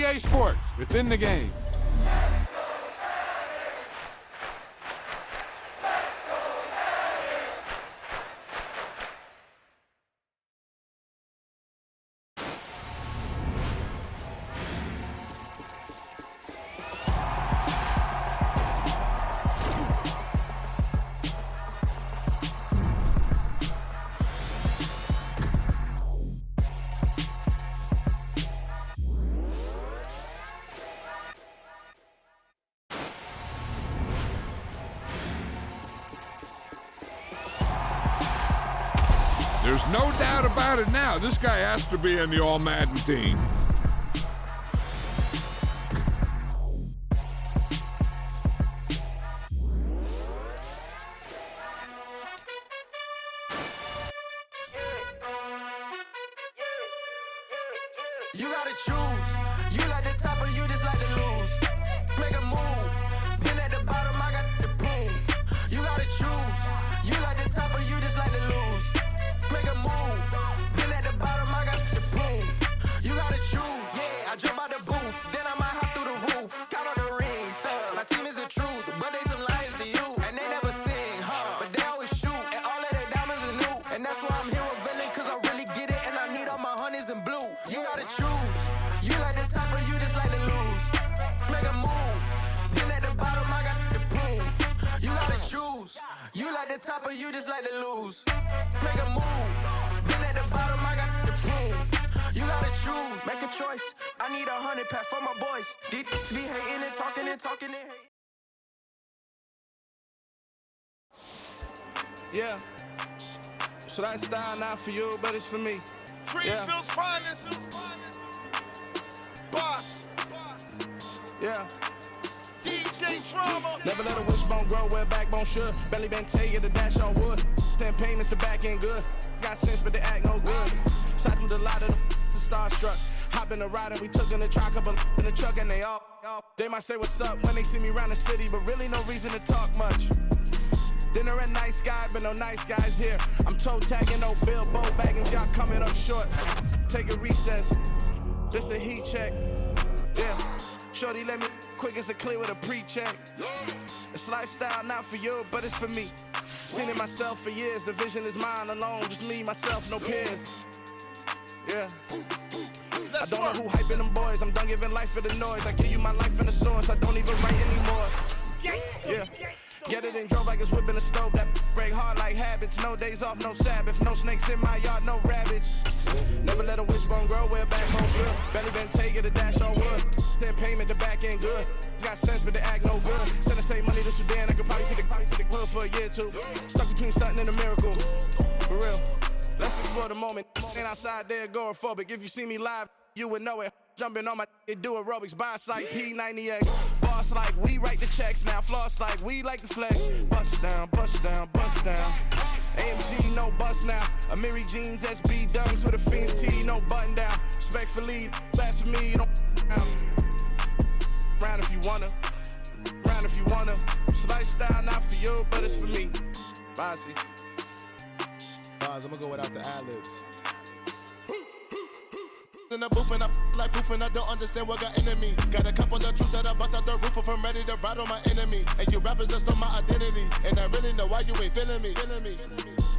EA Sports. It's in the game. There's no doubt about it now. This guy has to be in the All-Madden team. You gotta choose. You like the top or you just like to lose. Make a move. Been at the bottom, I got the proof. You gotta choose. You like the top or you just like to lose. Make a move. Been at the bottom, I got the proof. You gotta choose. Yeah, I jump out the booth. Then I might hop through the roof. Count all the rings. Stuff. My team is the truth, but they some liars to you. And they never sing, but they always shoot. And all of their diamonds are new. And that's why I'm here with Villain, cause I really get it. And I need all my honeys in blue. You gotta choose. You like the top or you just like to lose. Make a move. Been at the bottom, I got the proof. You gotta choose. You like the top or you just like to lose. Make a move. Been at the bottom, I got the proof. You gotta choose. Make a choice. I need 100 pack for my boys. These be hating and talking and talking and hating. Yeah. So that style not for you, but it's for me. Greenfield's finest. Boss. Yeah. DJ Drama. Never let a wishbone grow where backbone should. Belly been taking the dash on wood. 10 payments, the back end good. Got sense, but they act no good. Side through the lot of the starstruck. Hop in the ride and we took in the truck, couple in the truck, and they all. They might say what's up when they see me around the city, but really no reason to talk much. Dinner a nice guy, but no nice guys here. I'm toe tagging, no billboard bagging, y'all coming up short. Take a recess. This a heat check. Yeah. Shorty let me quick as a clear with a pre-check. It's lifestyle not for you, but it's for me. Seen it myself for years. The vision is mine alone. Just me, myself, no peers. Yeah. I don't know who hyping them boys. I'm done giving life for the noise. I give you my life in the source. I don't even write anymore. Yeah. Get it and drove like it's whipping a stove. That break hard like habits. No days off, no Sabbath. No snakes in my yard, no rabbits. Never let a wishbone grow where back home good. Belly been taking the dash on wood. 10 payment, the back end good. Got sense, but they act no good. Send the same money to Sudan. I could probably take the hood for a year or two. Stuck between stunting and a miracle. For real. Let's explore the moment. Ain't outside there agoraphobic. If you see me live, you would know it. Jumping on my do aerobics, buy like P90X. Boss like we write the checks now. Floss like we like the flex. Bust down, bust down, bust down. AMG, no bust now. Amiri jeans, SB dunks with a Fiends T, no button down. Respectfully, that's for me, you don't round if you wanna. Round if you wanna. It's lifestyle not for you, but it's for me. Bossy. Boss, I'm gonna go without the ad-libs. In the booth and I like proof and I don't understand what got into me. Got a couple of truths that I bust out the roof if I'm ready to ride on my enemy. And you rappers just on my identity. And I really know why you ain't feeling me.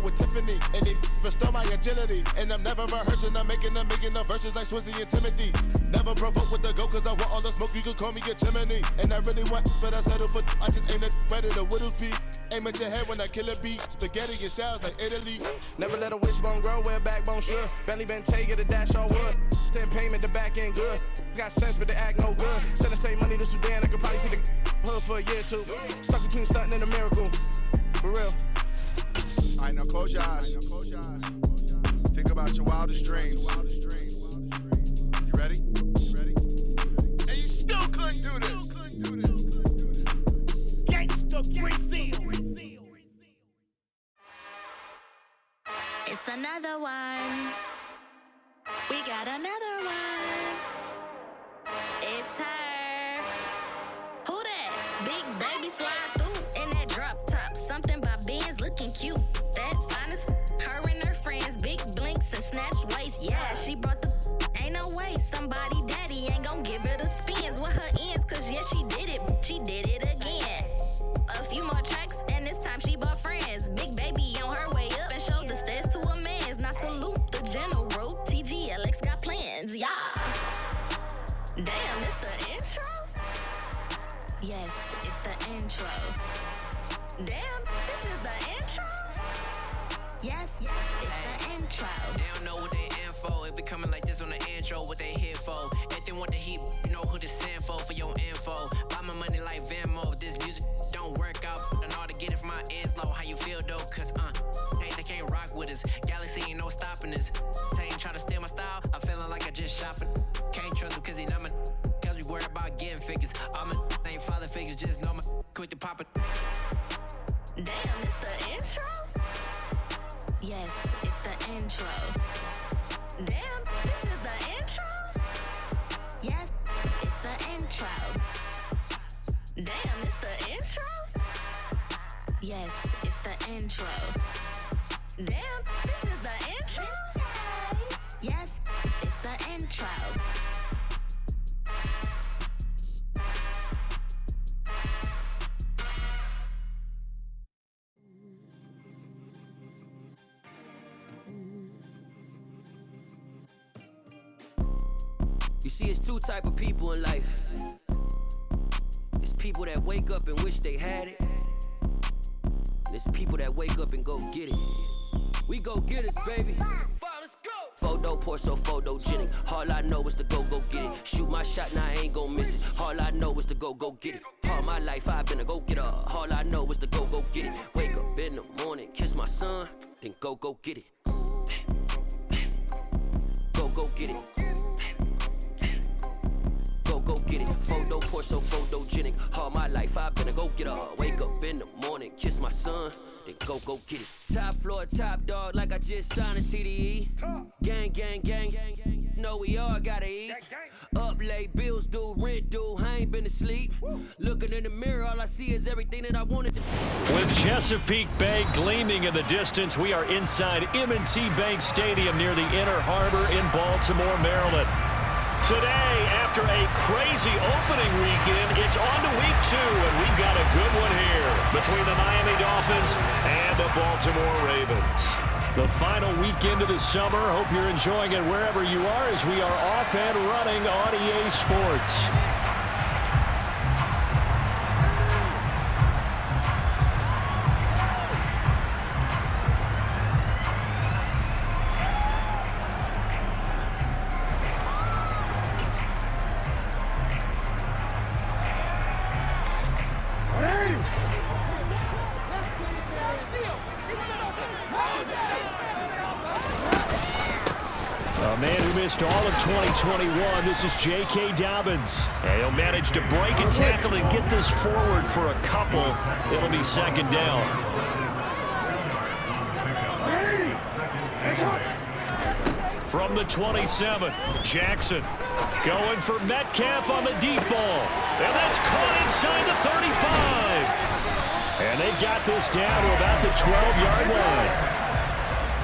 With Tiffany and they restore my agility. And I'm never rehearsing, I'm making the verses like Swizzy and Timothy. Never provoke with the go cause I want all the smoke, you can call me a chimney. And I really want, but I settle for I just ain't ready to whittles pee. Aim at your head when I kill a beat. Spaghetti and shells like Italy. Never let a wishbone grow where backbone should. Belly been taking the dash on wood. 10 payment, the back end good. Got sense, but they act no good. Send the same money to Sudan, I could probably take the hood for a year or two. Stuck between stunting and a miracle. For real. All right, now close your eyes. Think about your wildest dreams. You ready? And you still couldn't do this. Gangsta Brazil. It's another one. We got another one. It's her. Who that? Big baby slide through in that drop top. Something about Benz looking cute. That's fine as her and her friends. Big blinks and snatched waist. Yeah, she brought the. Ain't no way somebody daddy ain't gon' give it info. Anything want the heat, you know who to send for your info. Buy my money like Venmo. This music don't work out. I know how to get it from my ends low. How you feel though? Cause they can't rock with us. Galaxy ain't no stopping us. They ain't trying to steal my style. I'm feeling like I just shot for. Can't trust him cause he not my. Cause we worried about getting figures. All my ain't father figures. Just know my quick to pop it. Damn, it's the intro? Yes, it's the intro. Damn, this is the intro? Yes, it's the intro. Damn, it's the intro? Yes, it's the intro. Damn, this is the intro? Yes, it's the intro. You see, it's two type of people in life. It's people that wake up and wish they had it. And it's people that wake up and go get it. We go get it, baby. Photo pour so photogenic. All I know is to go get it. Shoot my shot, now I ain't gon' miss it. All I know is to go get it. All my life I've been a go-getter. All I know is to go get it. Wake up in the morning, kiss my son, then go get it. Go get it. Go get it. Photo pour so photogenic. All my life I've been a go-getter. Wake up in the morning, kiss my son, then go get it. Top floor, top dog, like I just signed a TDE. Gang. Know we all gotta eat. Up late, bills due, rent due, I ain't been asleep. Looking in the mirror, all I see is everything that I wanted to. With Chesapeake Bay gleaming in the distance, we are inside M&T Bank Stadium near the Inner Harbor in Baltimore, Maryland. Today, after a crazy opening weekend, it's on to week 2, and we've got a good one here between the Miami Dolphins and the Baltimore Ravens. The final weekend of the summer. Hope you're enjoying it wherever you are as we are off and running on EA Sports. A man who missed all of 2021, this is J.K. Dobbins. And he'll manage to break and tackle and get this forward for a couple. It'll be second down. From the 27, Jackson going for Metcalf on the deep ball. And that's caught inside the 35. And they've got this down to about the 12-yard line.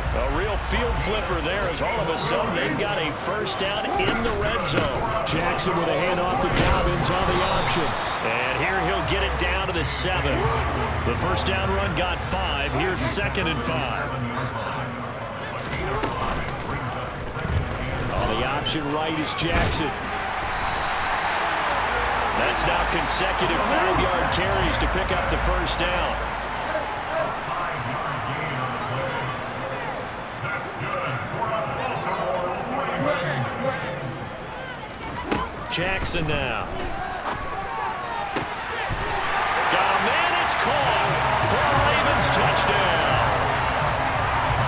A real field flipper there as all of a sudden they've got a first down in the red zone. Jackson with a handoff to Dobbins on the option. And here he'll get it down to the 7. The first down run got 5. Here's 2nd and 5. On the option right is Jackson. That's now consecutive 5-yard carries to pick up the first down. Jackson now. Got a man, it's caught for a Ravens touchdown.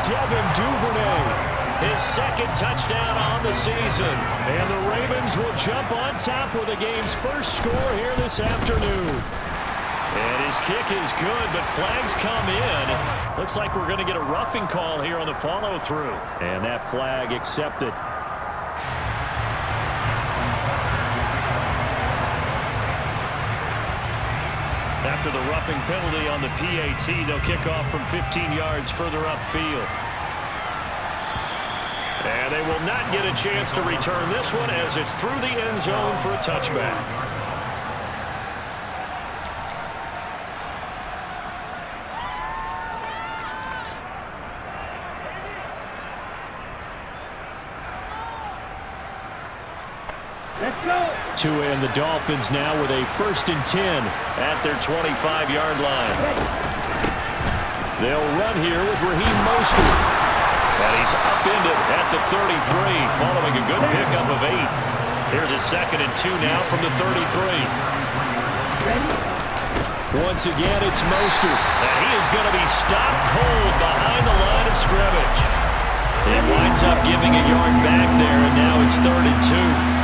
Devin Duvernay, his 2nd touchdown on the season. And the Ravens will jump on top with the game's first score here this afternoon. And his kick is good, but flags come in. Looks like we're going to get a roughing call here on the follow-through. And that flag accepted. After the roughing penalty on the PAT, they'll kick off from 15 yards further upfield. And they will not get a chance to return this one as it's through the end zone for a touchback. Tua and the Dolphins now with a 1st and 10 at their 25-yard line. They'll run here with Raheem Mostert. And he's upended at the 33 following a good pickup of 8. Here's a 2nd and 2 now from the 33. Once again, it's Mostert. And he is going to be stopped cold behind the line of scrimmage. It winds up giving a yard back there, and now it's 3rd and 2.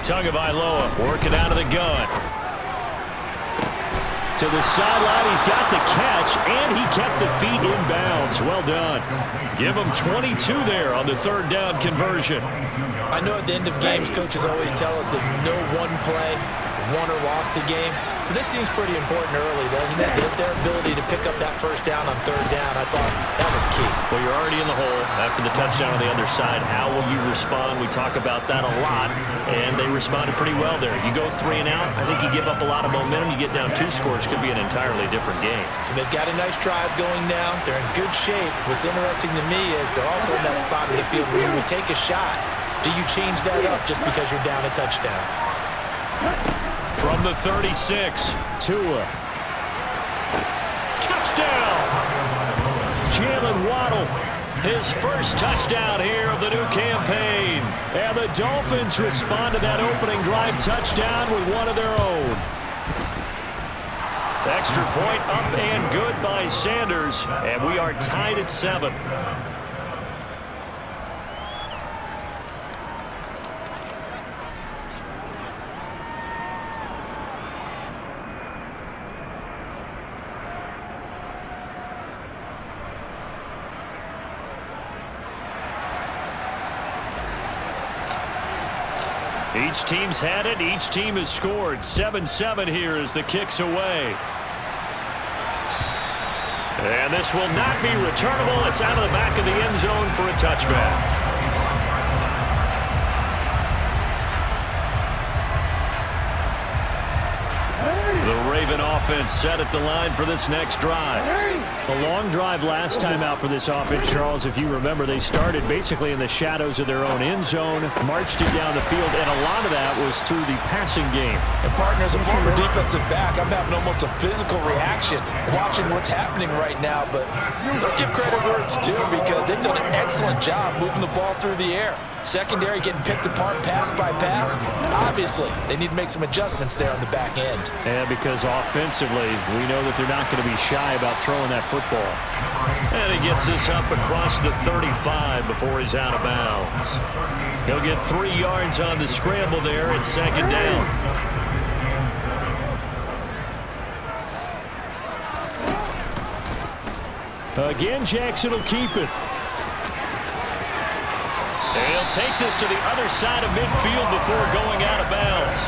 Tagovailoa working out of the gun. To the sideline, he's got the catch, and he kept the feet in bounds. Well done. Give him 22 there on the 3rd down conversion. I know at the end of games, coaches always tell us that no one play won or lost a game. But this seems pretty important early, doesn't it? Their ability to pick up that 1st down on 3rd down, I thought that was key. Well, you're already in the hole after the touchdown on the other side. How will you respond? We talk about that a lot, and they responded pretty well there. You go 3 and out, I think you give up a lot of momentum. You get down 2 scores, could be an entirely different game. So they've got a nice drive going now. They're in good shape. What's interesting to me is they're also in that spot of the field where you would take a shot. Do you change that up just because you're down a touchdown? From the 36, Tua. Touchdown! Jalen Waddle, his first touchdown here of the new campaign. And the Dolphins respond to that opening drive touchdown with one of their own. Extra point up and good by Sanders, and we are tied at 7. Each team's had it. Each team has scored. 7-7 here as the kick's away. And this will not be returnable. It's out of the back of the end zone for a touchback. The Raven offense set at the line for this next drive. A long drive last time out for this offense, Charles. If you remember, they started basically in the shadows of their own end zone, marched it down the field, and a lot of that was through the passing game. And partner, as a former defensive back, I'm having almost a physical reaction watching what's happening right now. But let's give credit where it's due, because they've done an excellent job moving the ball through the air. Secondary getting picked apart pass by pass. Obviously, they need to make some adjustments there on the back end. And because offensively, we know that they're not going to be shy about throwing that football. And he gets this up across the 35 before he's out of bounds. He'll get 3 yards on the scramble there. It's 2nd down. Again, Jackson will keep it. He'll take this to the other side of midfield before going out of bounds.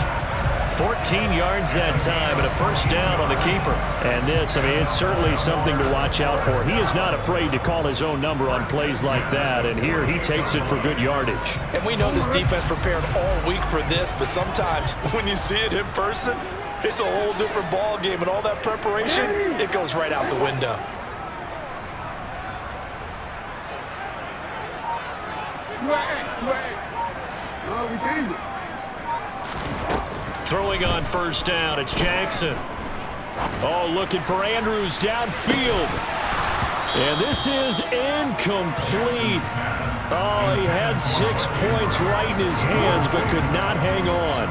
14 yards that time and a 1st down on the keeper. And this, I mean, it's certainly something to watch out for. He is not afraid to call his own number on plays like that, and here he takes it for good yardage. And we know this defense prepared all week for this, but sometimes when you see it in person, it's a whole different ball game, and all that preparation, it goes right out the window. Throwing on 1st down, it's Jackson. Oh, looking for Andrews downfield. And this is incomplete. Oh, he had 6 points right in his hands, but could not hang on.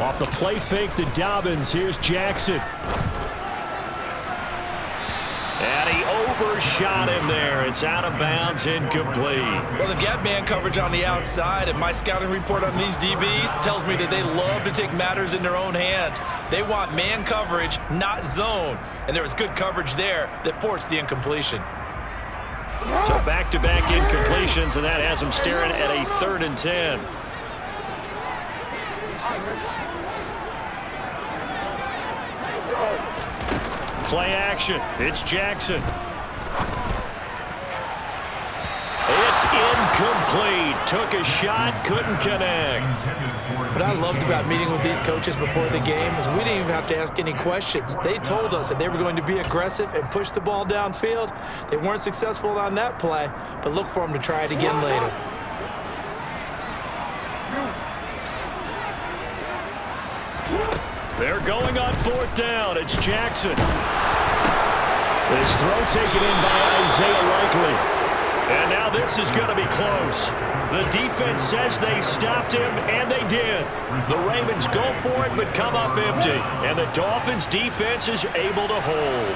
Off the play fake to Dobbins, here's Jackson. And he overshot him there. It's out of bounds, incomplete. Well, they've got man coverage on the outside, and my scouting report on these DBs tells me that they love to take matters in their own hands. They want man coverage, not zone. And there was good coverage there that forced the incompletion. So back-to-back incompletions, and that has them staring at a 3rd and 10. Play action. It's Jackson. It's incomplete. took a shot, couldn't connect. What I loved about meeting with these coaches before the game is we didn't even have to ask any questions. They told us that they were going to be aggressive and push the ball downfield. They weren't successful on that play, but look for them to try it again later. They're going on 4th down. It's Jackson. This throw taken in by Isaiah Likely. And now this is going to be close. The defense says they stopped him, and they did. The Ravens go for it, but come up empty. And the Dolphins' defense is able to hold.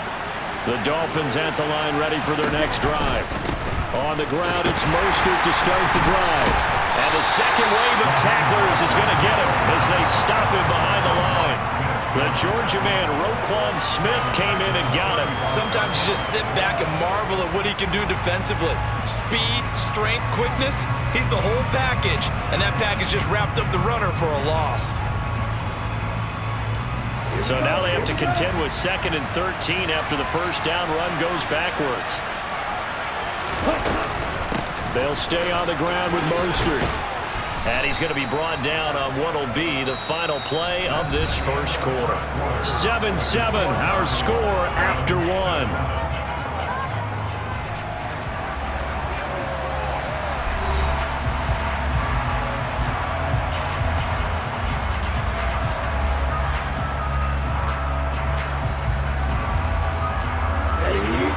The Dolphins at the line ready for their next drive. On the ground, it's Mostert to start the drive. And the second wave of tacklers is going to get him as they stop him behind the line. The Georgia man, Roquan Smith, came in and got him. Sometimes you just sit back and marvel at what he can do defensively. Speed, strength, quickness, he's the whole package. And that package just wrapped up the runner for a loss. So now they have to contend with 2nd and 13 after the first down run goes backwards. They'll stay on the ground with Mostert. And he's going to be brought down on what will be the final play of this first quarter. 7-7, our score after 1.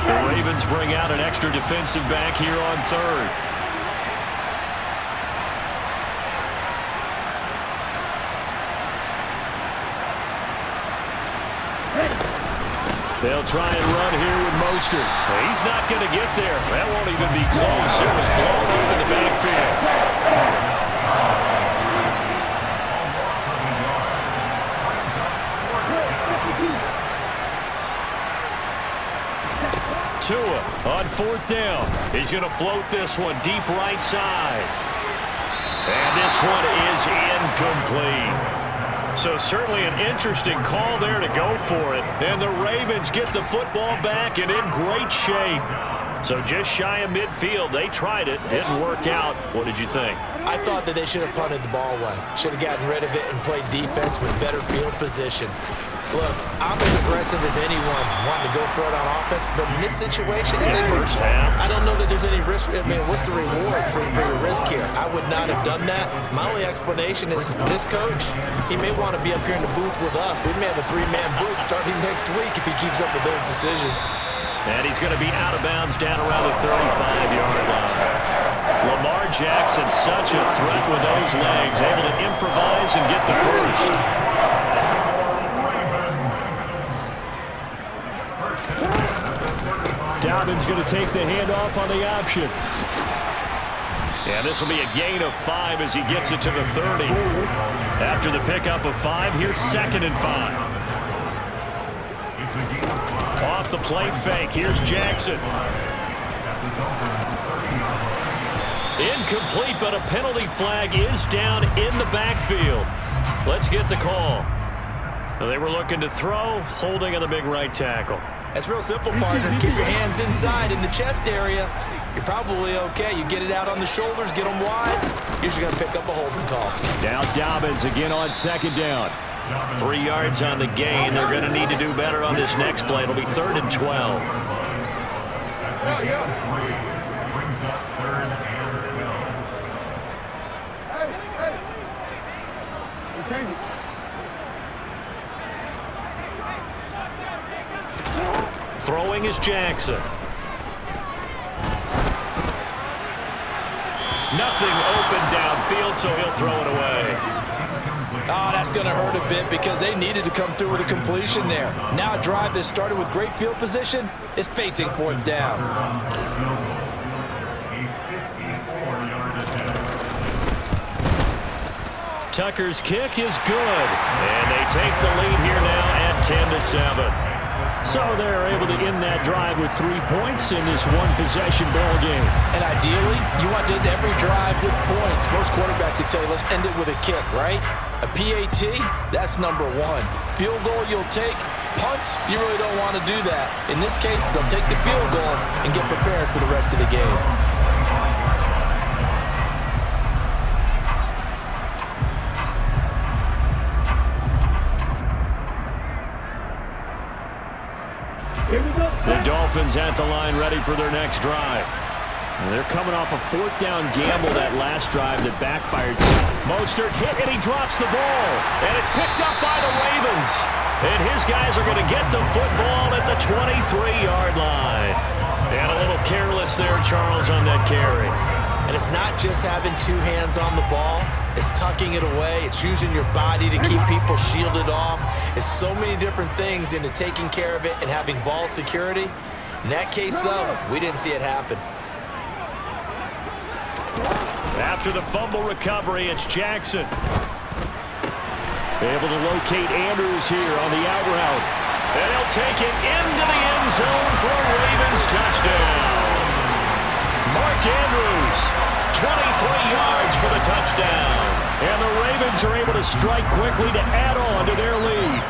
The Ravens bring out an extra defensive back here on 3rd. They'll try and run here with Mostert. He's not going to get there. That won't even be close. It was blown up in the backfield. Tua on 4th down. He's going to float this one deep right side. And this one is incomplete. So certainly an interesting call there to go for it. And the Ravens get the football back and in great shape. So just shy of midfield. They tried it. Didn't work out. What did you think? I thought that they should have punted the ball away. Should have gotten rid of it and played defense with better field position. Look, I'm as aggressive as anyone wanting to go for it on offense, but in this situation, first half, I don't know that there's any risk. I mean, what's the reward for your risk here? I would not have done that. My only explanation is this coach, he may want to be up here in the booth with us. We may have a 3-man booth starting next week if he keeps up with those decisions. And he's going to be out of bounds down around the 35-yard line. Lamar Jackson, such a threat with those legs, able to improvise and get the first. Dobbins going to take the handoff on the option. And this will be a gain of 5 as he gets it to the 30. After the pickup of 5, here's 2nd and 5. Off the play fake, here's Jackson. Incomplete, but a penalty flag is down in the backfield. Let's get the call. They were looking to throw, holding on the big right tackle. That's real simple, partner. Keep your hands inside in the chest area. You're probably okay. You get it out on the shoulders, get them wide. Usually going to pick up a holding call. Now Dobbins again on 2nd down. 3 yards on the gain. They're going to need to do better on this next play. It'll be 3rd and 12. Throwing is Jackson. Nothing open downfield, so he'll throw it away. Oh, that's going to hurt a bit because they needed to come through with a completion there. Now a drive that started with great field position is facing 4th down. Tucker's kick is good, and they take the lead here now at 10-7. So they're able to end that drive with 3 points in this one-possession ball game. And ideally, you want to end every drive with points. Most quarterbacks would tell you, let's end it with a kick, right? A PAT, that's number 1. Field goal you'll take. Punts, you really don't want to do that. In this case, they'll take the field goal and get prepared for the rest of the game. The Dolphins at the line ready for their next drive. And they're coming off a 4th down gamble that last drive that backfired. Mostert hit and he drops the ball. And it's picked up by the Ravens. And his guys are going to get the football at the 23-yard line. And a little careless there, Charles, on that carry. And it's not just having 2 hands on the ball. It's tucking it away. It's using your body to keep people shielded off. It's so many different things into taking care of it and having ball security. In that case, though, we didn't see it happen. After the fumble recovery, it's Jackson. Able to locate Andrews here on the out route. And he'll take it into the end zone for a Ravens touchdown. Mark Andrews, 23 yards for the touchdown. And the Ravens are able to strike quickly to add on to their lead.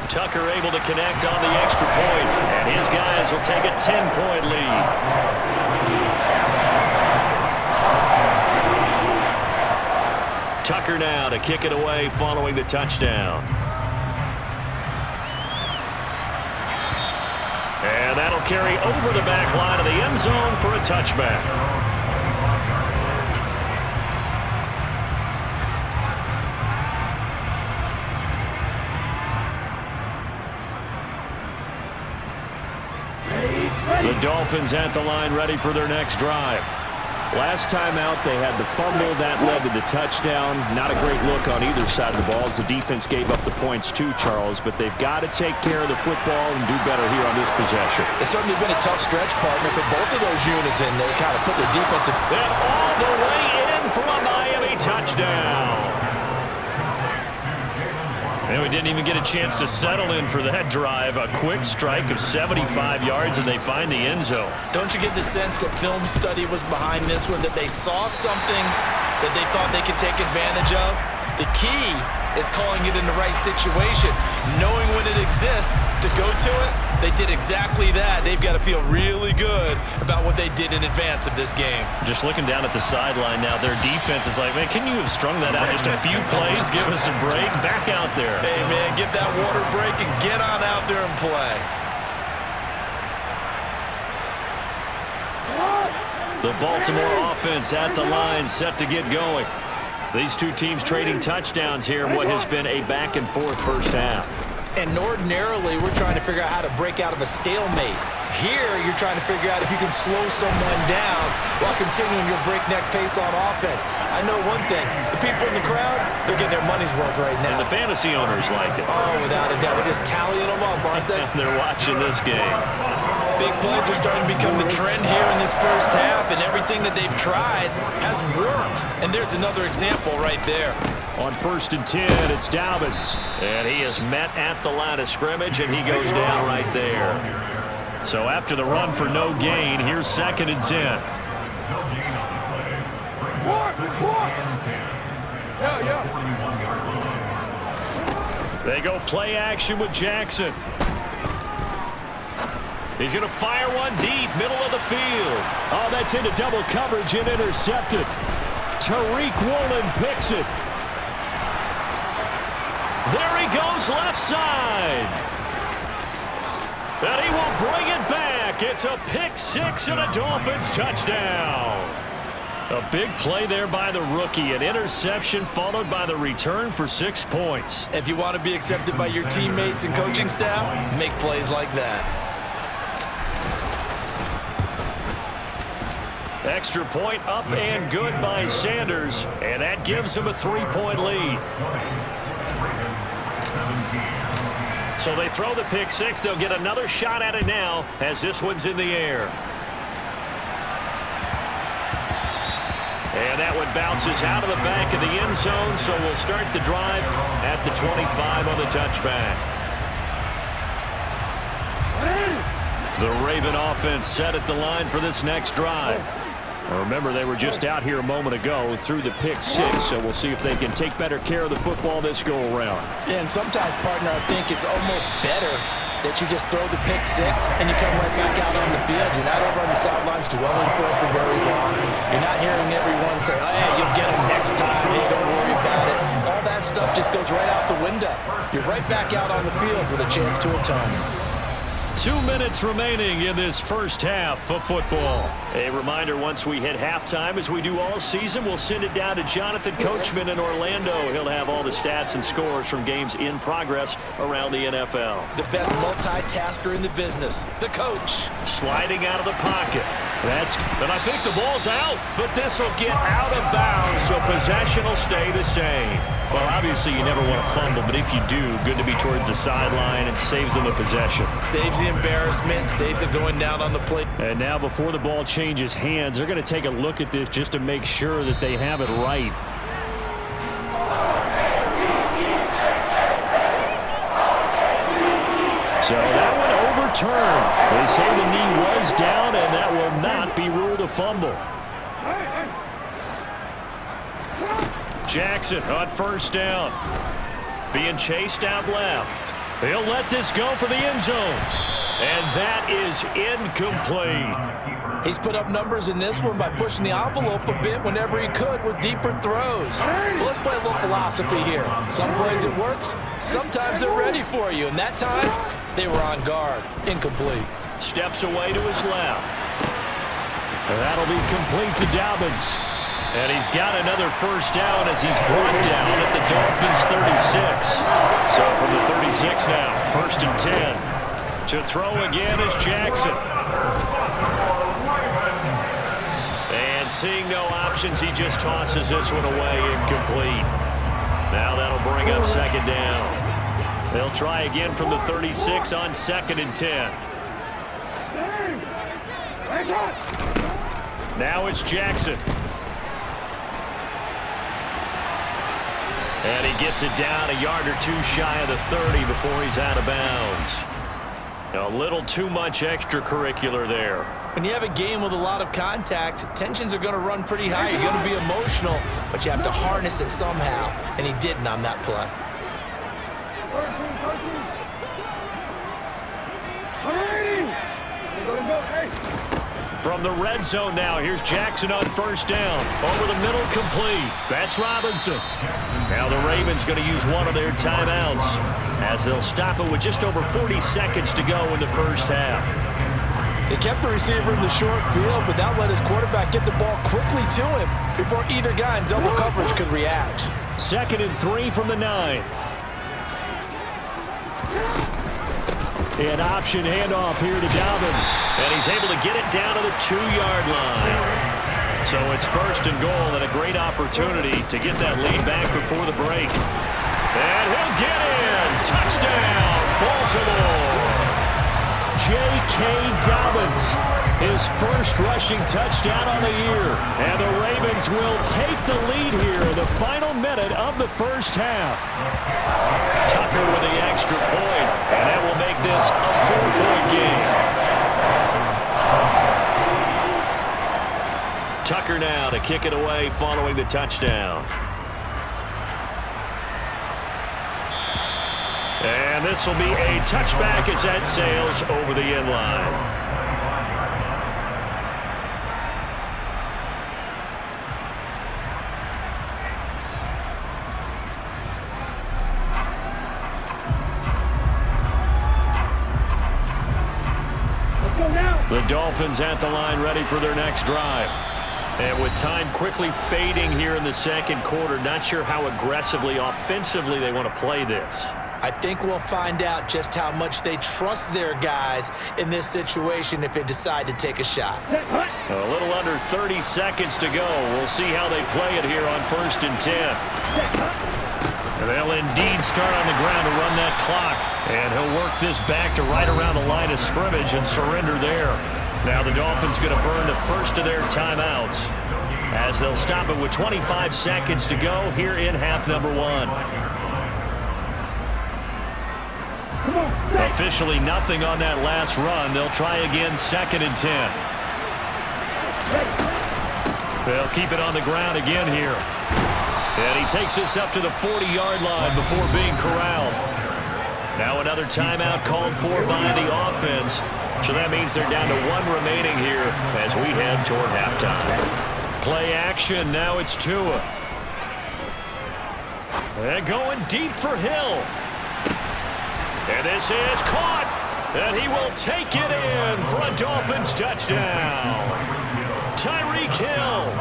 Tucker able to connect on the extra point, and his guys will take a 10-point lead. Tucker now to kick it away following the touchdown. And that'll carry over the back line of the end zone for a touchback. The Dolphins at the line ready for their next drive. Last time out, they had the fumble. That led to the touchdown. Not a great look on either side of the ball as the defense gave up the points too, Charles. But they've got to take care of the football and do better here on this possession. It's certainly been a tough stretch, partner, for both of those units, and they kind of put their defensive... And all the way in for a Miami touchdown. And we didn't even get a chance to settle in for that drive. A quick strike of 75 yards, and they find the end zone. Don't you get the sense that film study was behind this one, that they saw something that they thought they could take advantage of? The key is calling it in the right situation, knowing when it exists to go to it. They did exactly that. They've got to feel really good about what they did in advance of this game. Just looking down at the sideline now, their defense is like, man, can you have strung that out just a few plays? Give us a break. Back out there. Hey, man, give that water break and get on out there and play. The Baltimore offense at the line, set to get going. These two teams trading touchdowns here in what has been a back-and-forth first half. And ordinarily, we're trying to figure out how to break out of a stalemate. Here, you're trying to figure out if you can slow someone down while continuing your breakneck pace on offense. I know one thing. The people in the crowd, they're getting their money's worth right now. And the fantasy owners like it. Oh, without a doubt. They're just tallying them up, aren't they? They're watching this game. Big plays are starting to become the trend here in this first half, and everything that they've tried has worked. And there's another example right there. On 1st and 10, it's Dobbins. And he is met at the line of scrimmage, and he goes down right there. So after the run for no gain, here's 2nd and 10. They go play action with Jackson. He's going to fire one deep, middle of the field. Oh, that's into double coverage and intercepted. Tariq Woolen picks it. There he goes left side. And he will bring it back. It's a pick six and a Dolphins touchdown. A big play there by the rookie. An interception followed by the return for 6 points. If you want to be accepted by your teammates and coaching staff, make plays like that. Extra point up and good by Sanders. And that gives him a 3-point lead. So they throw the pick six. They'll get another shot at it now as this one's in the air. And that one bounces out of the back of the end zone, so we'll start the drive at the 25 on the touchback. The Raven offense set at the line for this next drive. Remember, they were just out here a moment ago through the pick six, so we'll see if they can take better care of the football this go-around. Yeah, and sometimes, partner, I think it's almost better that you just throw the pick six and you come right back out on the field. You're not over on the sidelines dwelling for it for very long. You're not hearing everyone say, oh, hey, you'll get them next time. Hey, don't worry about it. All that stuff just goes right out the window. You're right back out on the field with a chance to atone. 2 minutes remaining in this first half of football. A reminder, once we hit halftime, as we do all season, we'll send it down to Jonathan Coachman in Orlando. He'll have all the stats and scores from games in progress around the NFL. The best multitasker in the business, the coach. Sliding out of the pocket. And I think the ball's out, but this will get out of bounds, so possession will stay the same. Well, obviously you never want to fumble, but if you do, good to be towards the sideline. It saves them a possession. Saves the embarrassment, saves it going down on the play. And now before the ball changes hands, they're going to take a look at this just to make sure that they have it right. So that one overturned. They say the knee was down, and that will not be ruled a fumble. Jackson on first down. Being chased out left. He'll let this go for the end zone. And that is incomplete. He's put up numbers in this one by pushing the envelope a bit whenever he could with deeper throws. Well, let's play a little philosophy here. Some plays it works, sometimes they're ready for you. And that time, they were on guard. Incomplete. Steps away to his left. And that'll be complete to Dobbins. And he's got another first down as he's brought down at the Dolphins' 36. So from the 36 now, 1st and 10. To throw again is Jackson. And seeing no options, he just tosses this one away, incomplete. Now that'll bring up 2nd down. They'll try again from the 36 on 2nd and 10. Now it's Jackson. And he gets it down a yard or two shy of the 30 before he's out of bounds. A little too much extracurricular there. When you have a game with a lot of contact, tensions are going to run pretty high. You're going to be emotional, but you have to harness it somehow, and he didn't on that play. From the red zone now, here's Jackson on first down. Over the middle, complete. That's Robinson. Now the Ravens going to use one of their timeouts as they'll stop it with just over 40 seconds to go in the first half. They kept the receiver in the short field, but that let his quarterback get the ball quickly to him before either guy in double coverage could react. 2nd and 3 from the 9. An option handoff here to Dobbins. And he's able to get it down to the 2-yard line. So it's 1st and goal and a great opportunity to get that lead back before the break. And he'll get in. Touchdown, Baltimore. J.K. Dobbins, his first rushing touchdown on the year. And the Ravens will take the lead here in the final minute of the first half. Tucker with the extra point, and that will make this a 4-point game. Tucker now to kick it away following the touchdown. And this will be a touchback as that sails over the end line. The Dolphins at the line ready for their next drive. And with time quickly fading here in the second quarter, not sure how aggressively, offensively they want to play this. I think we'll find out just how much they trust their guys in this situation if they decide to take a shot. A little under 30 seconds to go. We'll see how they play it here on 1st and 10. And they'll indeed start on the ground to run that clock. And he'll work this back to right around the line of scrimmage and surrender there. Now the Dolphins going to burn the first of their timeouts as they'll stop it with 25 seconds to go here in half number 1. Officially nothing on that last run. They'll try again 2nd and 10. They'll keep it on the ground again here. And he takes this up to the 40-yard line before being corralled. Now another timeout called for by the offense. So that means they're down to 1 remaining here as we head toward halftime. Play action. Now it's Tua. And going deep for Hill. And this is caught. And he will take it in for a Dolphins touchdown. Tyreek Hill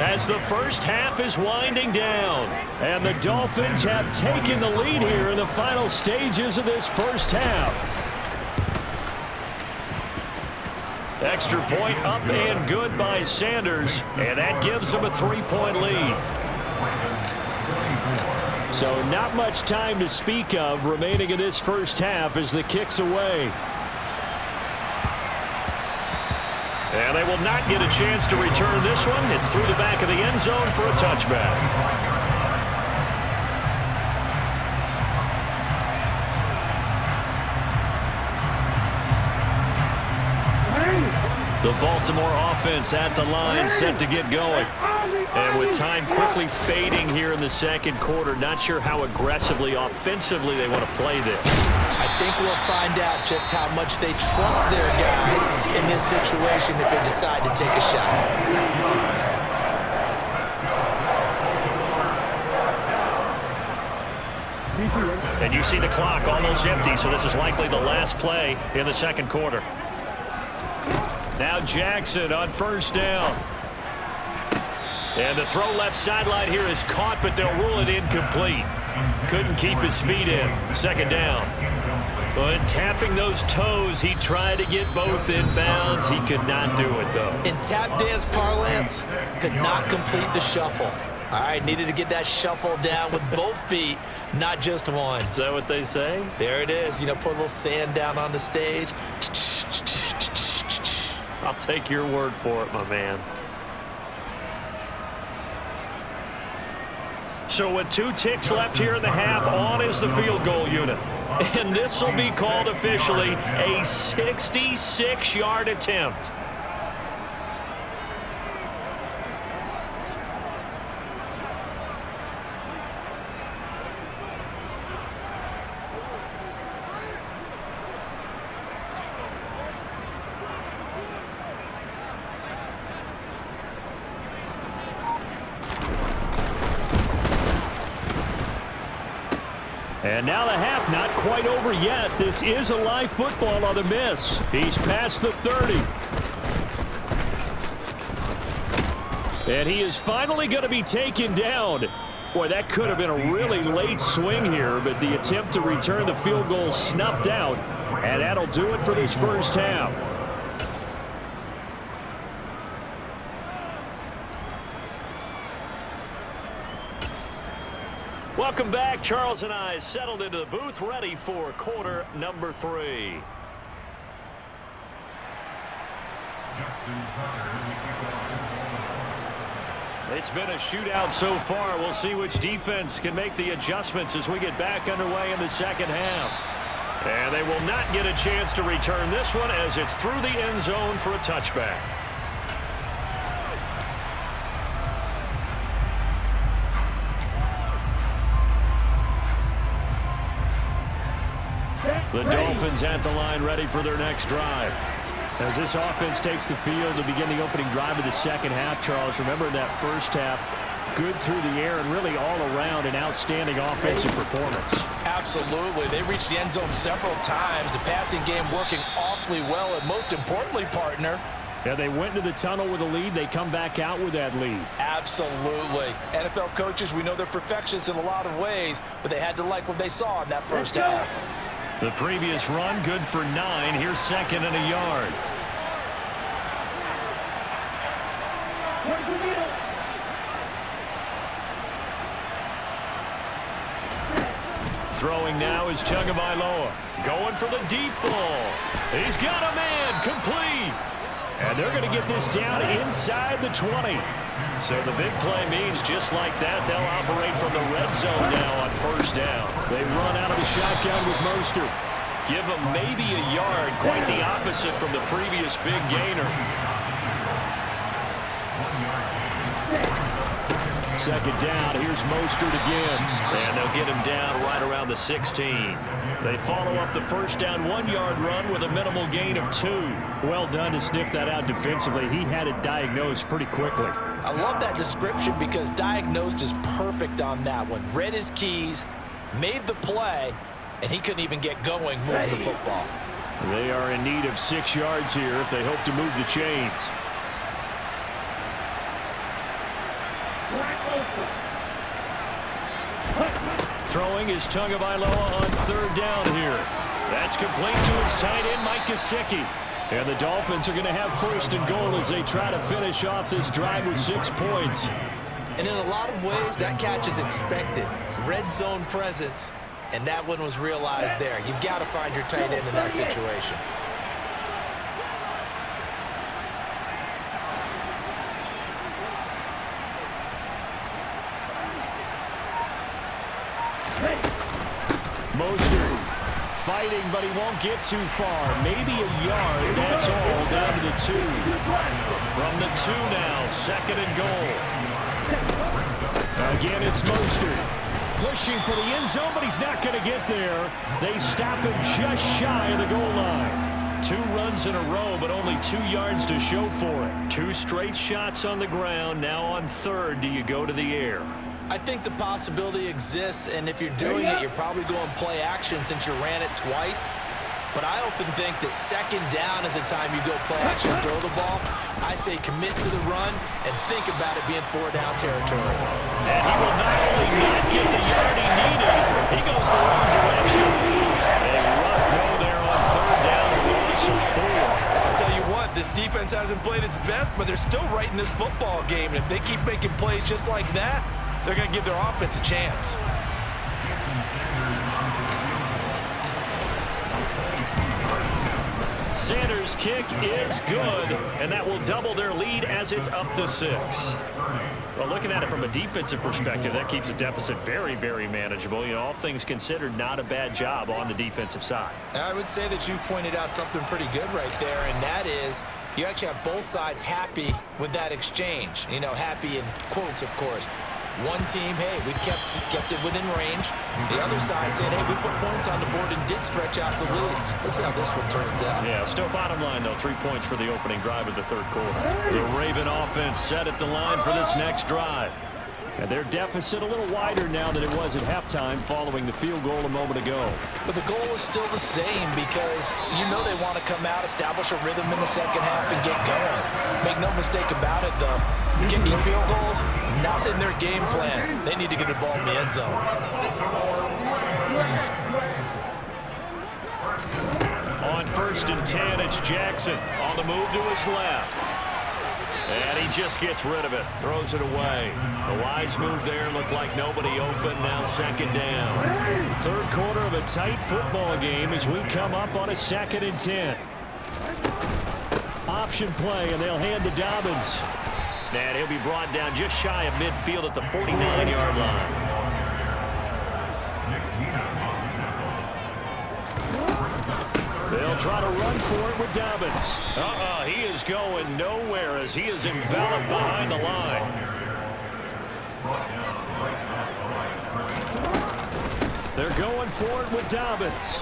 as the first half is winding down. And the Dolphins have taken the lead here in the final stages of this first half. Extra point up and good by Sanders. And that gives them a 3-point lead. So not much time to speak of remaining in this first half as the kick's away. And they will not get a chance to return this one. It's through the back of the end zone for a touchback. The Baltimore offense at the line set to get going. And with time quickly fading here in the second quarter, not sure how aggressively, offensively they want to play this. I think we'll find out just how much they trust their guys in this situation if they decide to take a shot. And you see the clock almost empty, so this is likely the last play in the second quarter. Now Jackson on first down. And the throw left sideline here is caught, but they'll rule it incomplete. Couldn't keep his feet in. Second down. But tapping those toes, he tried to get both in bounds. He could not do it, though. In tap dance parlance, could not complete the shuffle. All right, needed to get that shuffle down with both feet, not just one. Is that what they say? There it is. You know, put a little sand down on the stage. I'll take your word for it, my man. So with 2 ticks left here in the half, on is the field goal unit. And this will be called officially a 66-yard attempt. And now the half not quite over yet. This is a live football on the miss. He's past the 30. And he is finally going to be taken down. Boy, that could have been a really late swing here, but the attempt to return the field goal snuffed out. And that'll do it for this first half. Welcome back. Charles and I settled into the booth, ready for quarter number 3. It's been a shootout so far. We'll see which defense can make the adjustments as we get back underway in the second half. And they will not get a chance to return this one as it's through the end zone for a touchback. The Dolphins at the line, ready for their next drive. As this offense takes the field to begin the opening drive of the second half, Charles, remember in that first half, good through the air and really all around an outstanding offensive performance. Absolutely. They reached the end zone several times. The passing game working awfully well, and most importantly, partner, yeah, they went into the tunnel with a lead. They come back out with that lead. Absolutely. NFL coaches, we know they're perfectionists in a lot of ways, but they had to like what they saw in that first half. The previous run, good for 9. Here's second and a yard. Throwing now is Tagovailoa. Going for the deep ball. He's got a man, complete. And they're going to get this down inside the 20. So the big play means just like that, they'll operate from the red zone now on first down. They run out of the shotgun with Mostert. Give them maybe a yard, quite the opposite from the previous big gainer. second down. Here's Mostert again. And they'll get him down right around the 16. They follow up the first down 1-yard run with a minimal gain of 2. Well done to sniff that out defensively. He had it diagnosed pretty quickly. I love that description because diagnosed is perfect on that one. Read his keys, made the play, and he couldn't even get going moving the football. They are in need of 6 yards here if they hope to move the chains. Throwing is Tagovailoa on third down here. That's complete to his tight end, Mike Gesicki. And the Dolphins are going to have first and goal as they try to finish off this drive with 6 points. And in a lot of ways, that catch is expected. Red zone presence, and that one was realized there. You've got to find your tight end in that situation. Mostert fighting, but he won't get too far. Maybe a yard, that's all, down to the 2. From the 2 now, second and goal. Again, it's Mostert. Pushing for the end zone, but he's not going to get there. They stop him just shy of the goal line. 2 runs in a row, but only 2 yards to show for it. 2 straight shots on the ground. Now on third, do you go to the air? I think the possibility exists, and if you're doing it, you're probably going play action since you ran it twice. But I often think that second down is a time you go play action and throw the ball. I say commit to the run and think about it being 4-down territory. And he will not only not get the yard he needed, he goes the wrong direction. A rough go there on third down, loss of 4. I'll tell you what, this defense hasn't played its best, but they're still right in this football game. And if they keep making plays just like that, they're going to give their offense a chance. Sanders' kick is good, and that will double their lead as it's up to 6. Well, looking at it from a defensive perspective, that keeps the deficit very, very manageable. You know, all things considered, not a bad job on the defensive side. I would say that you've pointed out something pretty good right there, and that is you actually have both sides happy with that exchange. You know, happy in quotes, of course. One team, hey, we've kept it within range. The other side saying, hey, we put points on the board and did stretch out the lead. Let's see how this one turns out. Yeah, still bottom line, though, 3 points for the opening drive of the third quarter. The Raven offense set at the line for this next drive. And their deficit a little wider now than it was at halftime following the field goal a moment ago. But the goal is still the same because you know they want to come out, establish a rhythm in the second half, and get going. Make no mistake about it, though. Kicking field goals, not in their game plan. They need to get the ball in the end zone. On first and 10, it's Jackson on the move to his left. And he just gets rid of it, throws it away. A wise move there, looked like nobody open, now second down. Third quarter of a tight football game as we come up on a 2nd and 10. Option play, and they'll hand to Dobbins. And he'll be brought down just shy of midfield at the 49-yard line. They'll try to run for it with Dobbins. He is going nowhere as he is enveloped behind the line. They're going for it with Dobbins.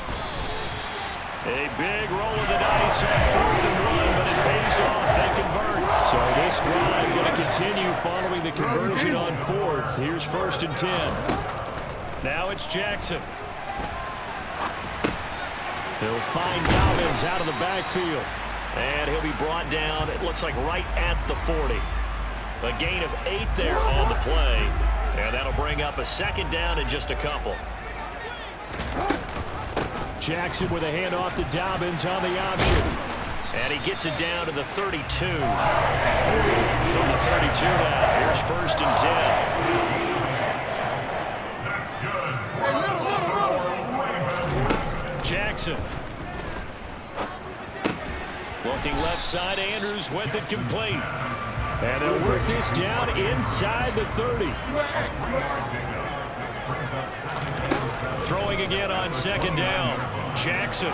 A big roll of the dice on 4th and 1, but it pays off. They convert. So this drive going to continue following the conversion on 4th. Here's 1st and 10. Now it's Jackson. He'll find Dobbins out of the backfield. And he'll be brought down, it looks like right at the 40. A gain of 8 there on the play. And that'll bring up a 2nd down in just a couple. Jackson with a handoff to Dobbins on the option. And he gets it down to the 32. From the 32 now, here's 1st and 10. Jackson. Looking left side, Andrews with it complete. And they'll work this down inside the 30. Throwing again on 2nd down. Jackson.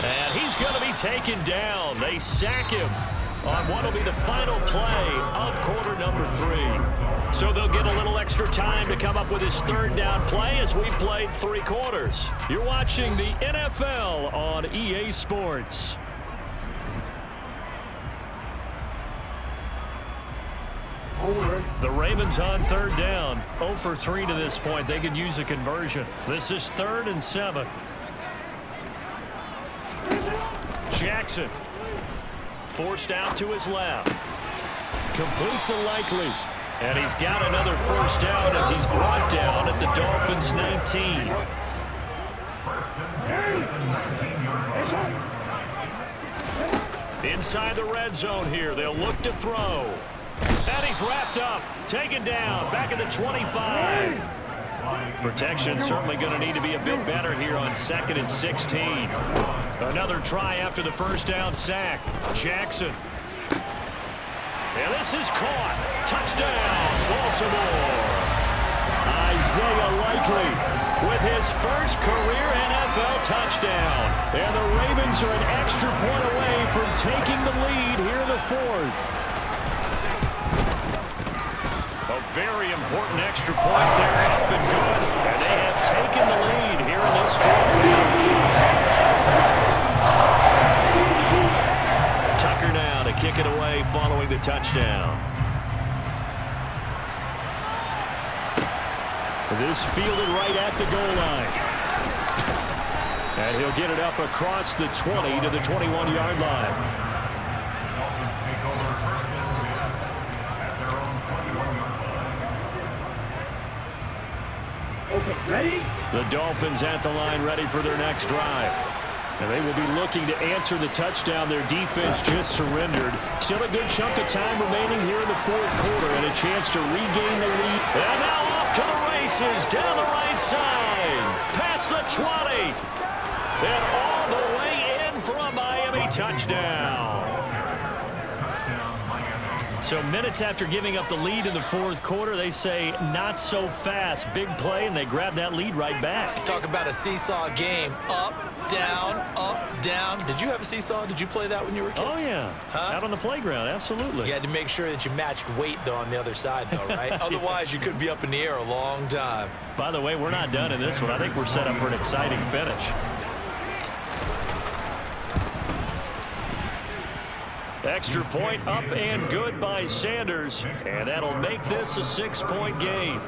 And he's going to be taken down. They sack him on what will be the final play of quarter So they'll get a little extra time to come up with his third down play as we played 3 quarters. You're watching the NFL on EA Sports. The Ravens on 3rd down. 0 for 3 to this point. They could use a conversion. This is 3rd and 7. Jackson forced out to his left. Complete to Likely. And he's got another first down as he's brought down at the Dolphins' 19. Inside the red zone here. They'll look to throw. And he's wrapped up. Taken down. Back at the 25. Protection certainly going to need to be a bit better here on 2nd and 16. Another try after the first down sack. Jackson. And this is caught. Touchdown, Baltimore. Isaiah Likely with his first career NFL touchdown. And the Ravens are an extra point away from taking the lead here in the 4th. A very important extra point there, up and good. And they have taken the lead here in this 4th quarter. Tucker now to kick it away following the touchdown. This fielded right at the goal line. And he'll get it up across the 20 to the 21-yard line. Ready? The Dolphins at the line, ready for their next drive. And they will be looking to answer the touchdown their defense just surrendered. Still a good chunk of time remaining here in the 4th quarter and a chance to regain the lead. And now off to the races down the right side. Past the 20. And all the way in for a Miami touchdown. So minutes after giving up the lead in the 4th quarter, they say not so fast. Big play, and they grab that lead right back. Talk about a seesaw game. Up, down. Did you have a seesaw? Did you play that when you were a kid? Oh, yeah. Huh? Out on the playground, absolutely. You had to make sure that you matched weight, though, on the other side, though, right? Otherwise, you could be up in the air a long time. By the way, we're not done in this one. I think we're set up for an exciting finish. Extra point up and good by Sanders, and that'll make this a 6-point game.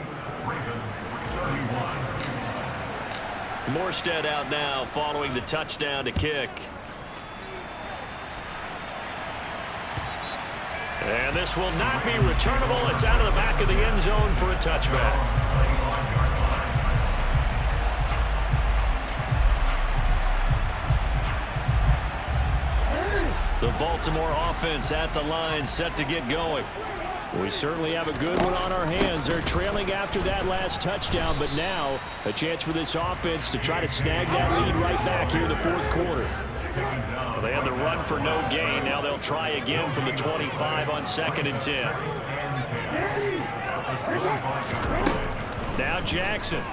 Morstead out now following the touchdown to kick. And this will not be returnable. It's out of the back of the end zone for a touchback. The Baltimore offense at the line, set to get going. We certainly have a good one on our hands. They're trailing after that last touchdown, but now a chance for this offense to try to snag that lead right back here in the 4th quarter. Well, they had the run for no gain. Now they'll try again from the 25 on 2nd and 10. Now Jackson.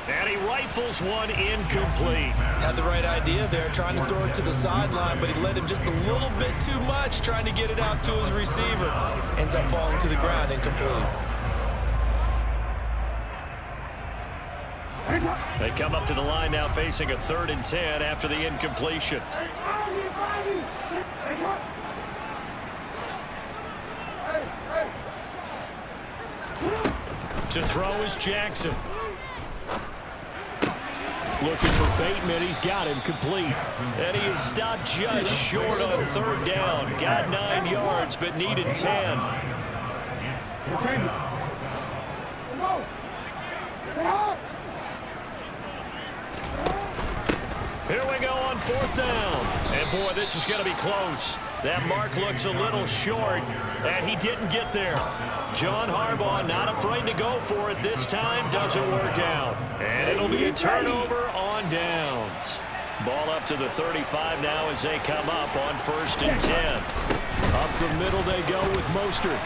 And he rifles one incomplete. Had the right idea there, trying to throw it to the sideline, but he led him just a little bit too much, trying to get it out to his receiver. Ends up falling to the ground, incomplete. They come up to the line now facing a 3rd and 10 after the incompletion. To throw is Jackson. Looking for Bateman. He's got him complete. And he is stopped just short on 3rd down. Got 9 yards, but needed 10. Here we go on 4th down. And, boy, this is going to be close. That mark looks a little short, and he didn't get there. John Harbaugh not afraid to go for it this time. Doesn't work out. And it'll be a turnover on downs. Ball up to the 35 now as they come up on 1st and 10. Up the middle they go with Mostert.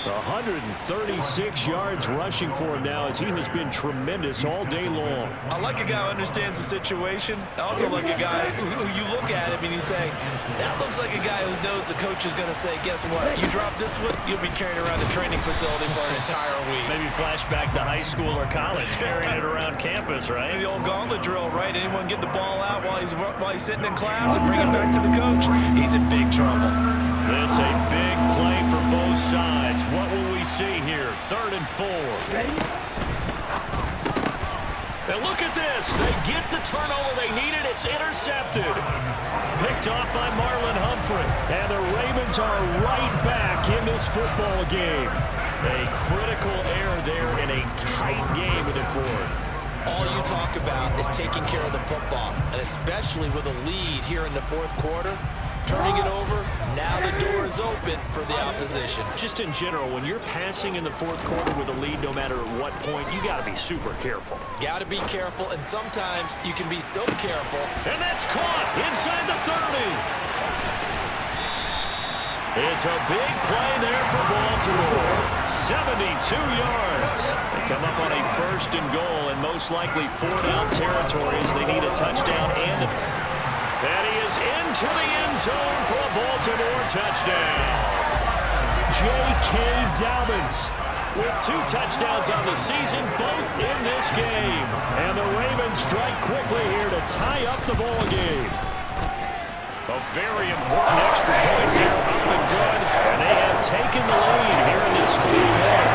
136 yards rushing for him now as he has been tremendous all day long. I like a guy who understands the situation. I also like a guy who you look at him and you say, that looks like a guy who knows the coach is going to say, guess what? You drop this one, you'll be carrying around the training facility for an entire week. Maybe flashback to high school or college, carrying it around campus, right? The old gauntlet drill, right? Anyone get the ball out while he's sitting in class and bring it back to the coach? He's in big trouble. This a big play for both sides. What will we see here? 3rd and 4. And look at this. They get the turnover they needed. It's intercepted. Picked off by Marlon Humphrey. And the Ravens are right back in this football game. A critical error there in a tight game in the 4th. All you talk about is taking care of the football, and especially with a lead here in the 4th quarter. Turning it over, now the door is open for the opposition. Just in general, when you're passing in the 4th quarter with a lead, no matter at what point, you got to be super careful. Got to be careful, and sometimes you can be so careful. And that's caught inside the 30. It's a big play there for Baltimore. 72 yards. They come up on a 1st and goal, and most likely 4-down territories. They need a touchdown and he is into the end zone for a Baltimore touchdown. J.K. Dobbins with 2 touchdowns on the season, both in this game. And the Ravens strike quickly here to tie up the ball game. A very important extra point there, up and good. And they have taken the lead here in this 4th quarter.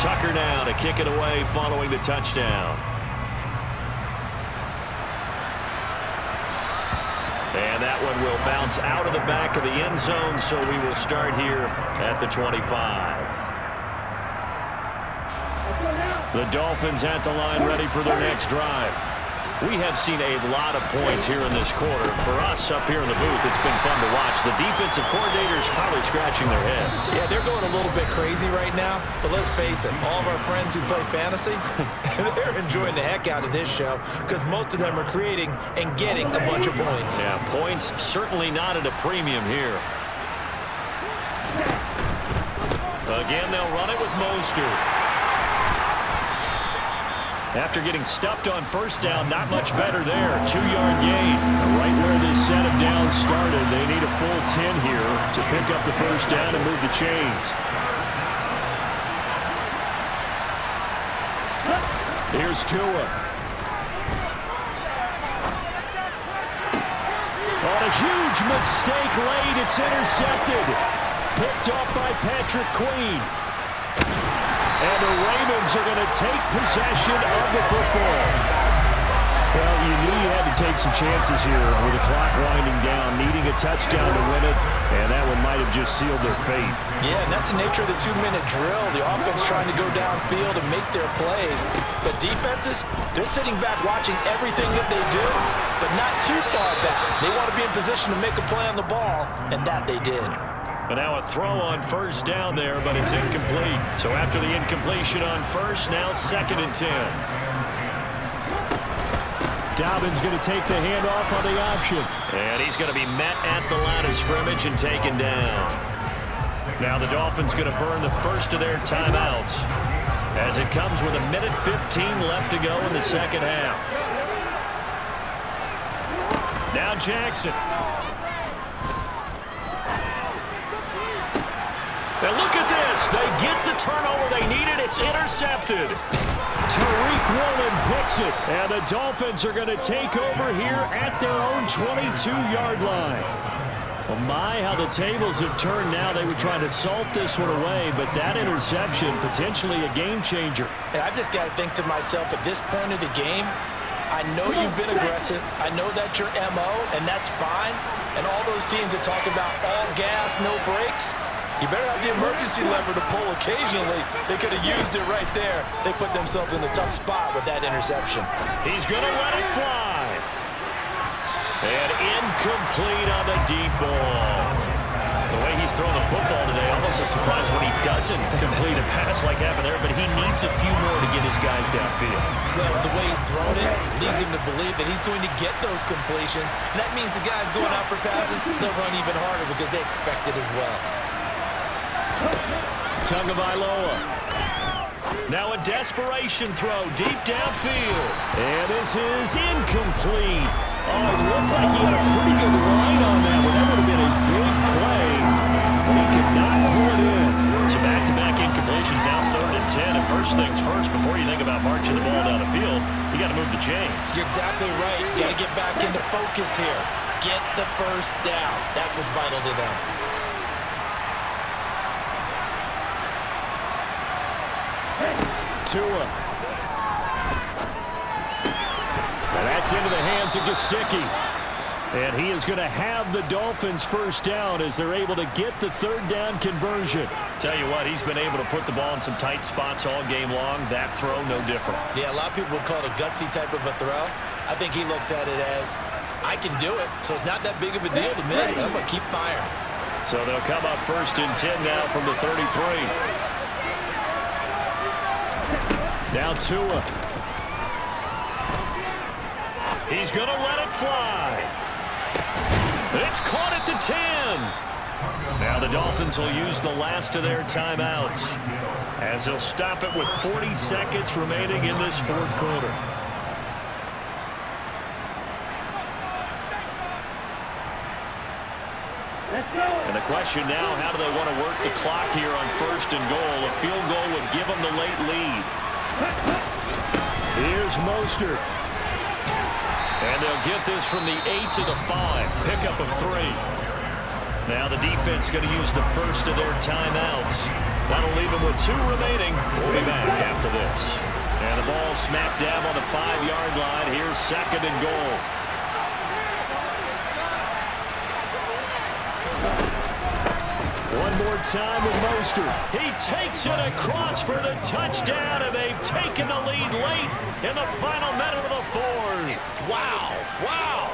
Tucker now to kick it away following the touchdown. And that one will bounce out of the back of the end zone, so we will start here at the 25. The Dolphins at the line, ready for their next drive. We have seen a lot of points here in this quarter. For us up here in the booth, it's been fun to watch. The defensive coordinators probably scratching their heads. Yeah, they're going a little bit crazy right now, but let's face it, all of our friends who play fantasy, they're enjoying the heck out of this show because most of them are creating and getting a bunch of points. Yeah, points certainly not at a premium here. Again, they'll run it with Mostert. After getting stuffed on 1st down, not much better there. 2-yard gain. Right where this set of downs started, they need a full 10 here to pick up the 1st down and move the chains. Here's Tua. On a huge mistake late, it's intercepted. Picked off by Patrick Queen. And the Ravens are going to take possession of the football. Well, you knew you had to take some chances here with the clock winding down, needing a touchdown to win it, and that one might have just sealed their fate. Yeah, and that's the nature of the 2-minute drill. The offense trying to go downfield and make their plays. But defenses, they're sitting back watching everything that they do, but not too far back. They want to be in position to make a play on the ball, and that they did. But now a throw on 1st down there, but it's incomplete. So after the incompletion on 1st, now 2nd and 10. Dobbins going to take the handoff on the option. And he's going to be met at the line of scrimmage and taken down. Now the Dolphins going to burn the first of their timeouts as it comes with 1:15 left to go in the 2nd half. Now Jackson. And look at this. They get the turnover they needed. It's intercepted. Tariq Woolen picks it. And the Dolphins are going to take over here at their own 22-yard line. Well, my, how the tables have turned now. They were trying to salt this one away, but that interception, potentially a game changer. And I've just got to think to myself, at this point of the game, I know you've been aggressive. I know that's your MO, and that's fine. And all those teams that talk about all gas, no brakes, you better have the emergency lever to pull occasionally. They could have used it right there. They put themselves in a tough spot with that interception. He's going to let it fly. And incomplete on the deep ball. The way he he's throwing the football today. Almost a surprise when he doesn't complete a pass like happened there, but he needs a few more to get his guys downfield. Well, the way he's thrown it leads him to believe that he's going to get those completions. And that means the guys going out for passes, they'll run even harder because they expect it as well. Tagovailoa. Now a desperation throw deep downfield. And this is incomplete. Oh, it looked like he had a pretty good line on that one. That would have been a big play, but he could not pull it in. So back-to-back incompletions, now 3rd and 10. And first things first, before you think about marching the ball down the field, you got to move the chains. You're exactly right. You got to get back into focus here. Get the first down. That's what's vital to them. Tua. And that's into the hands of Gesicki. And he is going to have the Dolphins first down as they're able to get the 3rd down conversion. Tell you what, he's been able to put the ball in some tight spots all game long. That throw, no different. Yeah, a lot of people would call it a gutsy type of a throw. I think he looks at it as, I can do it, so it's not that big of a deal to me. I'm going to keep firing. So they'll come up 1st and 10 now from the 33. Now Tua. He's going to let it fly. It's caught at the 10. Now the Dolphins will use the last of their timeouts as they'll stop it with 40 seconds remaining in this 4th quarter. And the question now, how do they want to work the clock here on 1st and goal? A field goal would give them the late lead. Here's Mostert. And they'll get this from the 8 to the 5. Pickup of 3. Now the defense going to use the first of their timeouts. That'll leave them with 2 remaining. We'll be back after this. And the ball smack dab on the 5-yard line. Here's 2nd and goal. One more time with Mostert. He takes it across for the touchdown, and they've taken the lead late in the final minute of the 4th. Wow. Wow.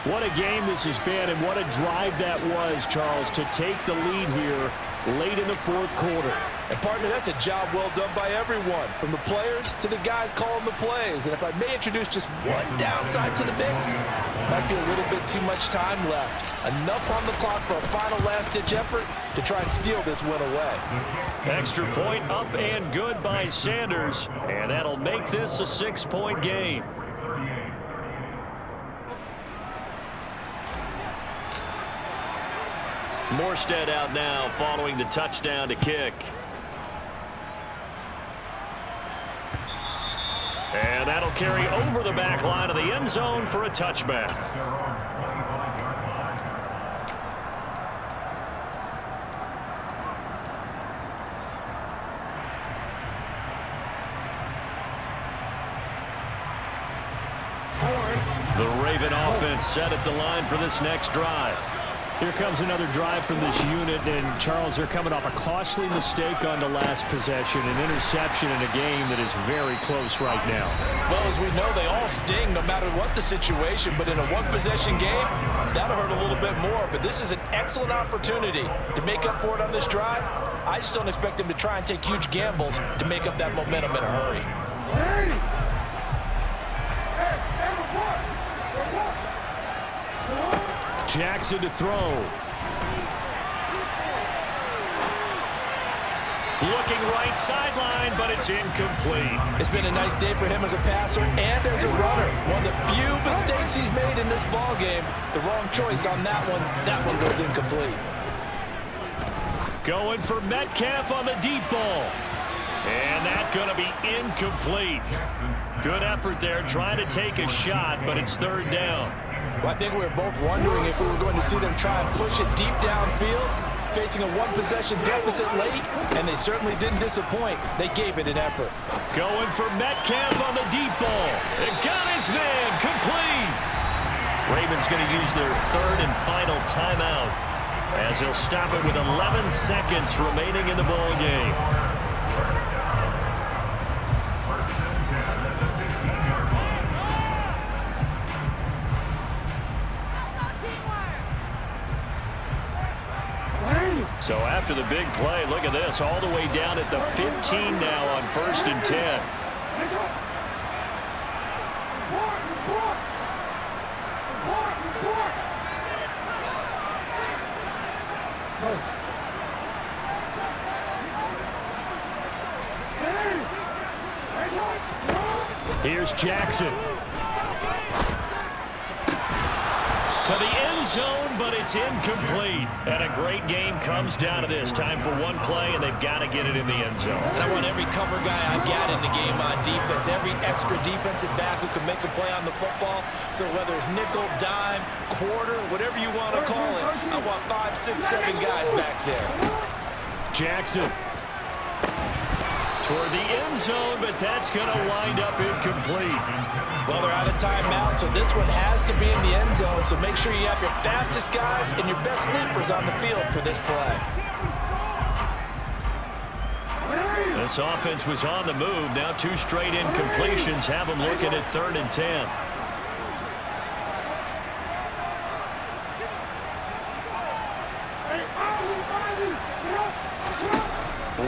What a game this has been, and what a drive that was, Charles, to take the lead here late in the 4th quarter. And, partner, that's a job well done by everyone, from the players to the guys calling the plays. And if I may introduce just one downside to the mix, might be a little bit too much time left. Enough on the clock for a final last-ditch effort to try and steal this win away. Extra point up and good by Sanders, and that'll make this a 6-point game. Morstead out now following the touchdown to kick. And that'll carry over the back line of the end zone for a touchback. The Raven offense set at the line for this next drive. Here comes another drive from this unit, and Charles, they're coming off a costly mistake on the last possession, an interception in a game that is very close right now. Well, as we know, they all sting no matter what the situation, but in a one-possession game, that'll hurt a little bit more. But this is an excellent opportunity to make up for it on this drive. I just don't expect them to try and take huge gambles to make up that momentum in a hurry. Jackson to throw. Looking right sideline, but it's incomplete. It's been a nice day for him as a passer and as a runner. One of the few mistakes he's made in this ball game. The wrong choice on that one. That one goes incomplete. Going for Metcalf on the deep ball. And that's going to be incomplete. Good effort there, trying to take a shot, but it's 3rd down. Well, I think we were both wondering if we were going to see them try and push it deep downfield, facing a one-possession deficit late, and they certainly didn't disappoint. They gave it an effort. Going for Metcalf on the deep ball. It got his man complete. Ravens going to use their 3rd and final timeout as they'll stop it with 11 seconds remaining in the ball game. So after the big play, look at this, all the way down at the 15 now on 1st and 10. Here's Jackson. To the end zone, but it's incomplete. And a great game comes down to this. Time for one play, and they've got to get it in the end zone. And I want every cover guy I've got in the game on defense, every extra defensive back who can make a play on the football. So whether it's nickel, dime, quarter, whatever you want to call it, I want 5, 6, 7 guys back there. Jackson. Toward the end zone, but that's going to wind up incomplete. Well, they're out of timeout, so this one has to be in the end zone. So make sure you have your fastest guys and your best sleepers on the field for this play. This offense was on the move. Now 2 straight incompletions have them looking at 3rd and 10.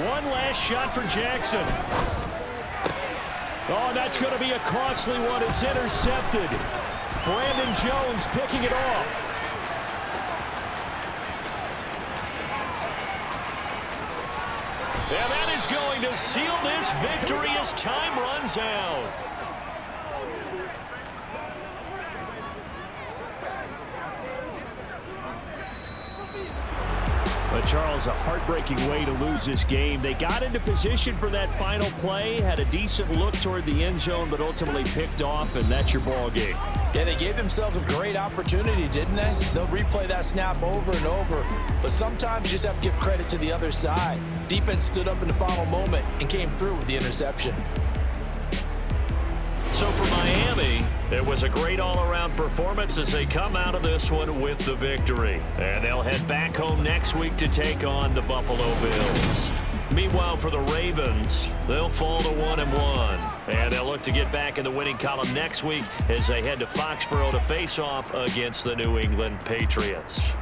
One last shot for Jackson. Oh, that's going to be a costly one. It's intercepted. Brandon Jones picking it off. And that is going to seal this victory as time runs out. But Charles, a heartbreaking way to lose this game. They got into position for that final play, had a decent look toward the end zone, but ultimately picked off, and that's your ball game. Yeah, they gave themselves a great opportunity, didn't they? They'll replay that snap over and over, but sometimes you just have to give credit to the other side. Defense stood up in the final moment and came through with the interception. So for Miami, it was a great all-around performance as they come out of this one with the victory. And they'll head back home next week to take on the Buffalo Bills. Meanwhile, for the Ravens, they'll fall to 1-1. And they'll look to get back in the winning column next week as they head to Foxborough to face off against the New England Patriots.